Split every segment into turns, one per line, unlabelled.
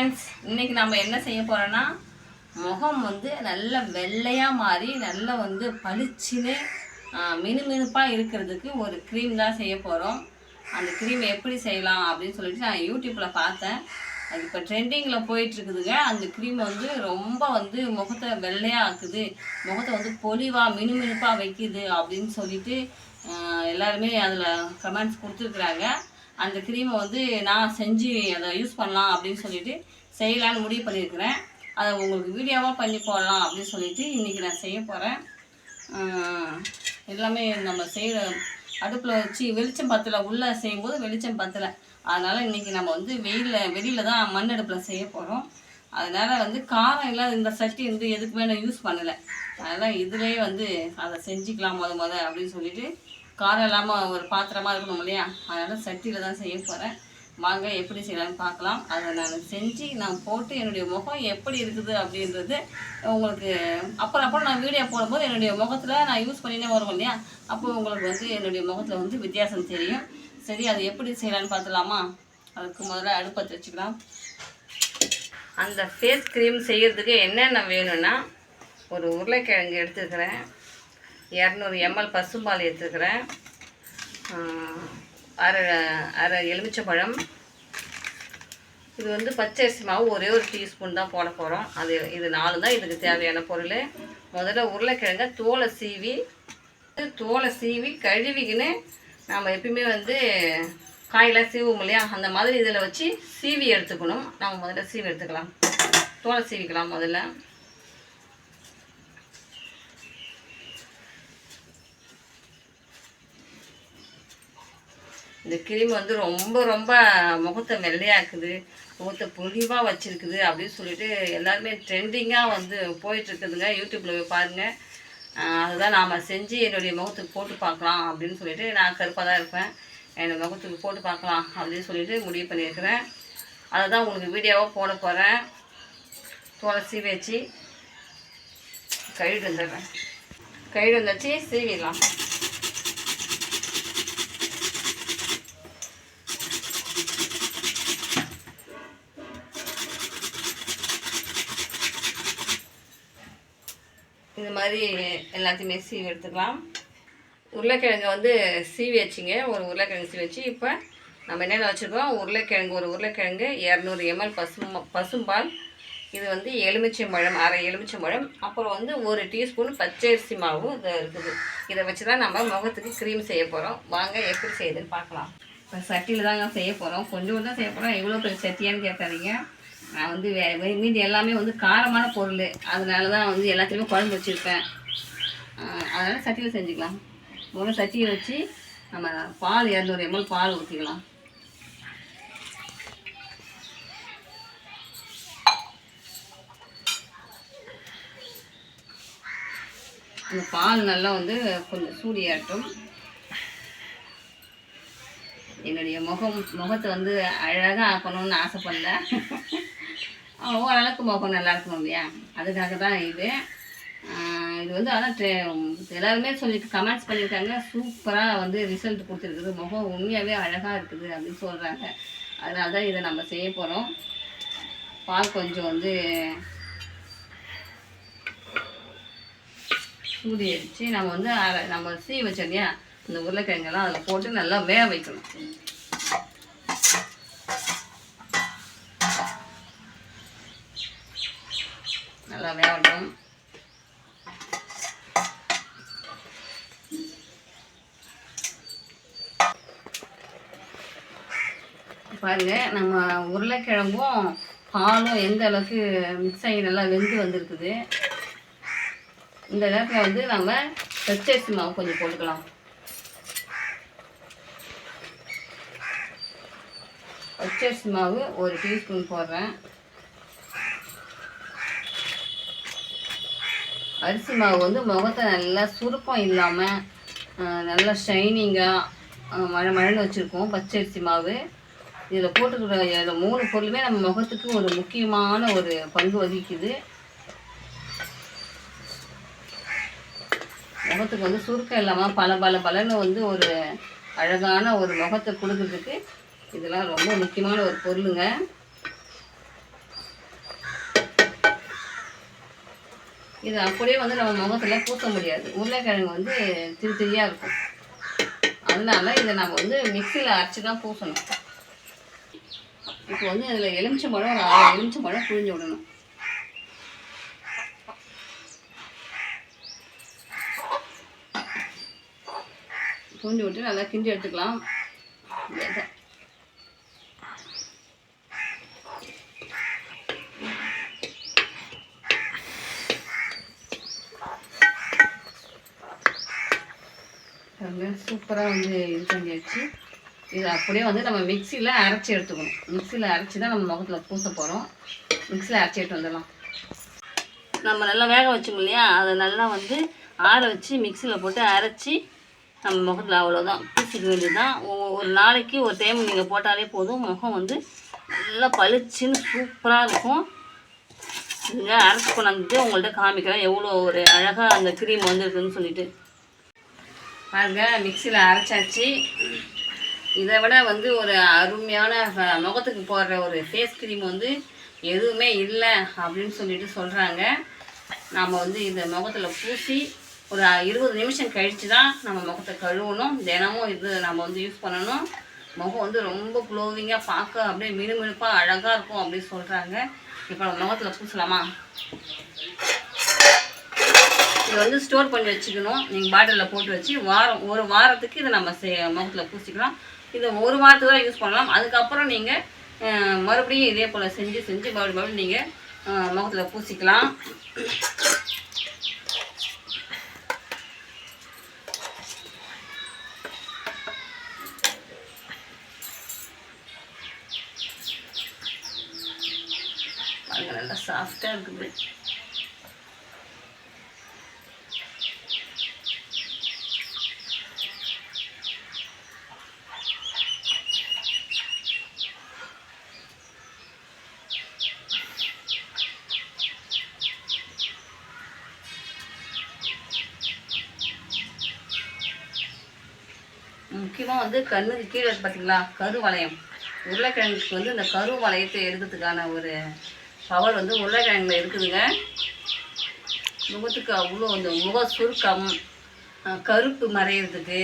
Friends, இன்றைக்கி நம்ம என்ன செய்ய போகிறோன்னா முகம் வந்து நல்ல வெள்ளையாக மாறி நல்லா வந்து பளிச்சுன்னு மினுமினுப்பாக இருக்கிறதுக்கு ஒரு க்ரீம் தான் செய்ய போகிறோம். அந்த க்ரீம் எப்படி செய்யலாம் அப்படின்னு சொல்லிட்டு நான் யூடியூப்பில் பார்த்தேன். அது இப்போ ட்ரெண்டிங்கில் போயிட்டுருக்குதுங்க. அந்த க்ரீம் வந்து ரொம்ப வந்து முகத்தை வெள்ளையாக ஆக்குது, முகத்தை வந்து பொலிவாக மினுமினுப்பாக வைக்குது அப்படின்னு சொல்லிட்டு எல்லாருமே அதில் கமெண்ட்ஸ் கொடுத்துருக்குறாங்க. அந்த க்ரீமை வந்து நான் செஞ்சு அதை யூஸ் பண்ணலாம் அப்படின்னு சொல்லிட்டு செய்யலான்னு முடிவு பண்ணியிருக்கிறேன். அதை உங்களுக்கு வீடியோவாக பண்ணி போடலாம் அப்படின்னு சொல்லிட்டு இன்றைக்கி நான் செய்ய போகிறேன். எல்லாமே நம்ம செய்கிற அடுப்பில் வச்சு வெளிச்சம் பத்தலை, உள்ளே செய்யும்போது வெளிச்சம் பத்தலை. அதனால் இன்றைக்கி நம்ம வந்து வெளியில் தான் மண் அடுப்பில் செய்ய போகிறோம். அதனால் வந்து காரம் இல்லாத இந்த சட்டி வந்து எதுக்குமே நான் யூஸ் பண்ணலை. அதனால் இதிலே வந்து அதை செஞ்சுக்கலாம் முத அப்படின்னு சொல்லிட்டு காரம் இல்லாமல் ஒரு பாத்திரமாக இருக்கணும் இல்லையா, அதனால் சட்டியில் தான் செய்ய போகிறேன். வாங்க எப்படி செய்யலான்னு பார்க்கலாம். அதை நான் செஞ்சு நான் போட்டு என்னுடைய முகம் எப்படி இருக்குது அப்படின்றது உங்களுக்கு அப்புறம் நான் வீடியோ போடும்போது என்னுடைய முகத்தில் நான் யூஸ் பண்ணினே வருவோம் இல்லையா, அப்போ உங்களுக்கு வந்து என்னுடைய முகத்தில் வந்து வித்தியாசம் தெரியும். சரி, அது எப்படி செய்யலான்னு பார்த்துலாமா? அதுக்கு முதல்ல அடுப்பத்தை வச்சுக்கலாம். அந்த ஃபேஸ் க்ரீம் செய்கிறதுக்கு என்னென்ன வேணும்னா, ஒரு உருளைக்கிழங்கு எடுத்துக்கிறேன், 200 ml பசும்பால் எடுத்துக்கிறேன், அரை எலுமிச்சம்பழம். இது வந்து பச்சரிசி மாவு ஒரே ஒரு டீஸ்பூன் தான் போட போகிறோம். இது 4 தான் இதுக்கு தேவையான பொருள். முதல்ல உருளைக்கிழங்க தோலை சீவி கழுவிக்கின்னு நம்ம எப்பயுமே வந்து காயெல்லாம் சீவும் இல்லையா, அந்த மாதிரி இதில் வச்சு சீவி எடுத்துக்கணும். நம்ம முதல்ல சீவி எடுத்துக்கலாம். தோலை சீவிக்கலாம் முதல்ல. இந்த க்ரீம் வந்து ரொம்ப முகத்தை வெள்ளையாக்குது, முகத்தை பொலிவாக வச்சுருக்குது அப்படின்னு சொல்லிட்டு எல்லாருமே ட்ரெண்டிங்காக வந்து போயிட்டுருக்குதுங்க. யூடியூப்பில் போய் பாருங்கள். அதுதான் நாம் செஞ்சு என்னுடைய முகத்துக்கு போட்டு பார்க்கலாம் அப்படின்னு சொல்லிட்டு, நான் கருப்பாக தான் இருப்பேன், என்னோடய முகத்துக்கு போட்டு பார்க்கலாம் அப்படின்னு சொல்லிட்டு முடிவு பண்ணியிருக்கிறேன். அதை தான் உங்களுக்கு வீடியோவாக போட போகிறேன். தோலை சீவி வச்சு கழுவி வந்துடுச்சு சீவிடலாம். இந்த மாதிரி எல்லாத்தையுமே சீவி எடுத்துக்கலாம். உருளைக்கிழங்கு வந்து சீவி வச்சுங்க, ஒரு உருளைக்கிழங்கு சீவி வச்சு இப்போ நம்ம என்னென்ன வச்சுருக்கோம், ஒரு உருளைக்கிழங்கு 200 ml பசும்பால், இது வந்து எலுமிச்சம்பழம், அரை எலுமிச்சம்பழம், அப்புறம் வந்து ஒரு டீஸ்பூன் பச்சரிசி மாவு இது இருக்குது. இதை வச்சு தான் நம்ம முகத்துக்கு க்ரீம் செய்ய போகிறோம். வாங்க எப்படி செய்யுதுன்னு பார்க்கலாம். இப்போ சட்டியில் தாங்க செய்ய போகிறோம், கொஞ்சம் தான் செய்ய போகிறோம். எவ்வளோ பெரிய சட்டியான்னு கேட்காதீங்க. நான் வந்து மீதி எல்லாமே வந்து காரமான பொருள், அதனால தான் வந்து எல்லாத்துலேயுமே குழம்பு வச்சுருப்பேன். அதனால் சட்டியில் செஞ்சுக்கலாம். முதல்ல சட்டியை வச்சு நம்ம பால் 200 ml பால் ஊற்றிக்கலாம். அந்த பால் நல்லா வந்து கொஞ்சம் சூடியாட்டும். என்னுடைய முகத்தை வந்து அழகாக ஆக்கணும்னு ஆசைப்படல, ஓரளவுக்கு முகம் நல்லா இருக்கணும் இல்லையா, அதுக்காக தான் இது வந்து. ஆனால் எல்லாருமே கமெண்ட்ஸ் பண்ணியிருக்காங்க, சூப்பராக வந்து ரிசல்ட் கொடுத்துருக்குது, முகம் உண்மையாகவே அழகாக இருக்குது அப்படின்னு சொல்கிறாங்க. அதனால தான் இதை நம்ம செய்ய போகிறோம். பால் கொஞ்சம் வந்து சூடி அடித்து நம்ம வந்து நம்ம சீவி வச்சோம் இல்லையா, இந்த உருளைக்கிழங்கெல்லாம் அதில் போட்டு நல்லா வேக வைக்கணும். நல்லா வேகட்டும். பாருங்க, நம்ம உருளைக்கிழங்கும் பாலும் எந்த அளவுக்கு மிக்ஸ் ஆகி நல்லா வெந்து வந்திருக்குது. இந்த நேரத்தில் வந்து நம்ம பச்சரிசி மாவு கொஞ்சம் போட்டுக்கலாம். பச்சரிசி மாவு ஒரு டீஸ்பூன் போடுறேன். அரிசி மாவு வந்து முகத்தை நல்லா சுருக்கம் இல்லாமல் நல்லா ஷைனிங்காக மழன்னு வச்சுருக்கோம். பச்சரிசி மாவு இதில் போட்டுக்கிற 3 பொருளுமே நம்ம முகத்துக்கு ஒரு முக்கியமான ஒரு பங்கு வகிக்குது. முகத்துக்கு வந்து சுருக்கம் இல்லாமல் பலன்னு வந்து ஒரு அழகான ஒரு முகத்தை கொடுக்கறதுக்கு இதெல்லாம் ரொம்ப முக்கியமான ஒரு பொருளுங்க. இது அப்படியே வந்து நம்ம முகத்தில் பூச முடியாது. உருளைக்கிழங்கு வந்து திரி திரியாக இருக்கும். அதனால இதை நம்ம வந்து மிக்சியில் அரைச்சி தான் பூசணும். இப்போ வந்து அதில் எலுமிச்சம்பழம் ஒரு 6 எலுமிச்சம்பழம் புழிஞ்சு விடணும். புழிஞ்சு விட்டு நல்லா கிண்டி எடுத்துக்கலாம். சூப்பராக வந்து இது பண்ணியாச்சு. இது அப்படியே வந்து நம்ம மிக்சியில் அரைச்சி எடுத்துக்கணும். மிக்சியில் அரைச்சி தான் நம்ம முகத்தில் பூச போகிறோம். மிக்சியில் அரைச்சி எடுத்து வந்துடலாம். நம்ம நல்லா வேக வச்சோம் இல்லையா, அதை நல்லா வந்து ஆற வச்சு மிக்சியில் போட்டு அரைச்சி நம்ம முகத்தில் அவ்வளோதான் பூசிக்க வேண்டியது தான். ஒரு நாளைக்கு ஒரு டைம் நீங்கள் போட்டாலே போதும். முகம் வந்து நல்லா பளிச்சுன்னு சூப்பராக இருக்கும். இங்கே அரைச்சி கொண்டாந்துட்டு உங்கள்கிட்ட காமிக்கிறேன் எவ்வளோ ஒரு அழகாக அந்த க்ரீம் வந்துருக்குன்னு சொல்லிட்டு. பாருங்க, மிக்சியில் அரைச்சாச்சு. இதை விட வந்து ஒரு அருமையான முகத்துக்கு போடுற ஒரு ஃபேஸ் க்ரீம் வந்து எதுவுமே இல்லை அப்படின்னு சொல்லிட்டு சொல்கிறாங்க. நம்ம வந்து இந்த முகத்தில் பூசி ஒரு 20 நிமிஷம் கழித்து தான் நம்ம முகத்தை கழுவணும். தினமும் இது நம்ம வந்து யூஸ் பண்ணணும். முகம் வந்து ரொம்ப க்ளோவிங்காக பார்க்க அப்படியே மினுமினுப்பாக அழகாக இருக்கும் அப்படின்னு சொல்கிறாங்க. இப்போ நம்ம முகத்தில் பூசலாமா? இதை வந்து ஸ்டோர் பண்ணி வச்சுக்கணும். நீங்கள் பாட்டிலில் போட்டு வச்சு ஒரு வாரத்துக்கு இதை நம்ம முகத்தில் பூசிக்கலாம். இதை ஒரு வாரத்துக்கு தான் யூஸ் பண்ணலாம். அதுக்கப்புறம் நீங்கள் மறுபடியும் இதே போல் செஞ்சு மறுபடியும் நீங்கள் முகத்தில் பூசிக்கலாம். அது நல்லா சாஃப்டாக இருக்குது. முக்கியமாக வந்து கண்ணுக்கு கீழே பார்த்தீங்களா கருவளையம். உருளைக்கிழங்குக்கு வந்து இந்த கருவளையத்தை எடுக்கிறதுக்கான ஒரு பவர் வந்து உருளைக்கிழங்குல இருக்குதுங்க. முகத்துக்கு அவ்வளோ அந்த முக சுருக்கம், கருப்பு மறையிறதுக்கு,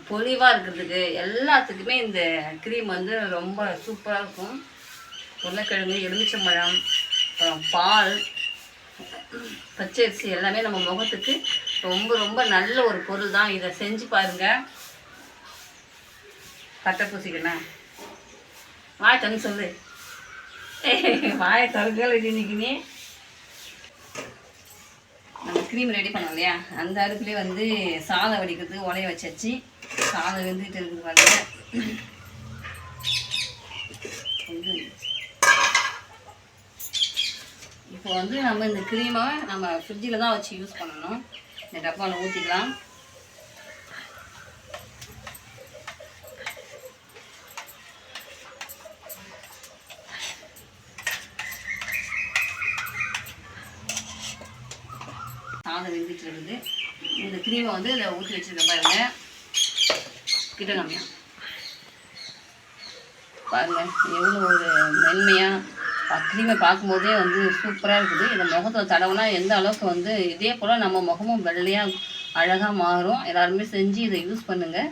பொலிவாக இருக்கிறதுக்கு எல்லாத்துக்குமே இந்த க்ரீம் வந்து ரொம்ப சூப்பராக இருக்கும். உருளைக்கிழங்கு, எலுமிச்சம்பழம், பால், பச்சரிசி எல்லாமே நம்ம முகத்துக்கு ரொம்ப ரொம்ப நல்ல ஒரு பொருள் தான். இதை செஞ்சு பாருங்கள். கட்டை பூசிக்கணும். வாய் தண்ணி சொல்லு. வாயை தருக்கல இன்னைக்குனே நம்ம க்ரீம் ரெடி பண்ணோம் இல்லையா, அந்த அடுப்புலேயே வந்து சாதம் வடிக்கிறதுக்கு உலைய வச்சாச்சு. சாதம் வெந்துட்டு இருக்குது பாருங்க. இப்போ வந்து நம்ம இந்த க்ரீமை நம்ம ஃப்ரிட்ஜில் தான் வச்சு யூஸ் பண்ணணும். இந்த டப்பாவில் ஊற்றிக்கலாம். சாதம் வெந்துட்டு இருக்குது. இந்த க்ரீமை வந்து இதை ஊற்றி வச்சுருக்கேன் பாருங்க. கிட்ட கம்மியா பாருங்க எவ்வளோ ஒரு மென்மையாக க்ரீமை பார்க்கும்போதே வந்து சூப்பராக இருக்குது. இந்த முகத்தில் தடவுனா எந்த அளவுக்கு வந்து இதே போல் நம்ம முகமும் வெள்ளையாக அழகாக மாறும். எல்லாருமே செஞ்சு இதை யூஸ் பண்ணுங்கள்.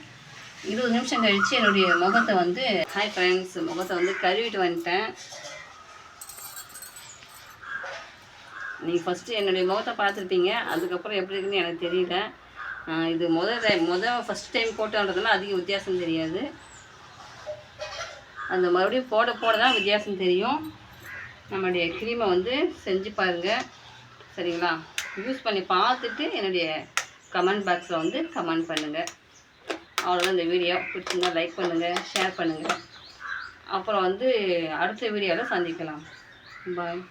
20 நிமிஷம் கழித்து என்னுடைய முகத்தை வந்து ஹாய் ஃப்ரெண்ட்ஸ், முகத்தை வந்து கழுவிட்டு வந்துட்டேன். நீங்கள் ஃபஸ்ட்டு என்னுடைய முகத்தை பார்த்துருப்பீங்க. அதுக்கப்புறம் எப்படி இருக்குன்னு எனக்கு தெரியல. இது ஃபஸ்ட் டைம் போட்டோன்றதுனால அதிக வித்தியாசம் தெரியாது. அந்த மறுபடியும் போட தான் வித்தியாசம் தெரியும். நம்மளுடைய க்ரீமை வந்து செஞ்சு பாருங்கள், சரிங்களா? யூஸ் பண்ணி பார்த்துட்டு என்னுடைய கமெண்ட் பாக்ஸில் வந்து கமெண்ட் பண்ணுங்கள். அவ்வளோதான். இந்த வீடியோ பிடிச்சிருந்தா லைக் பண்ணுங்கள், ஷேர் பண்ணுங்கள். அப்புறம் வந்து அடுத்த வீடியோவில் சந்திக்கலாம். பாய்.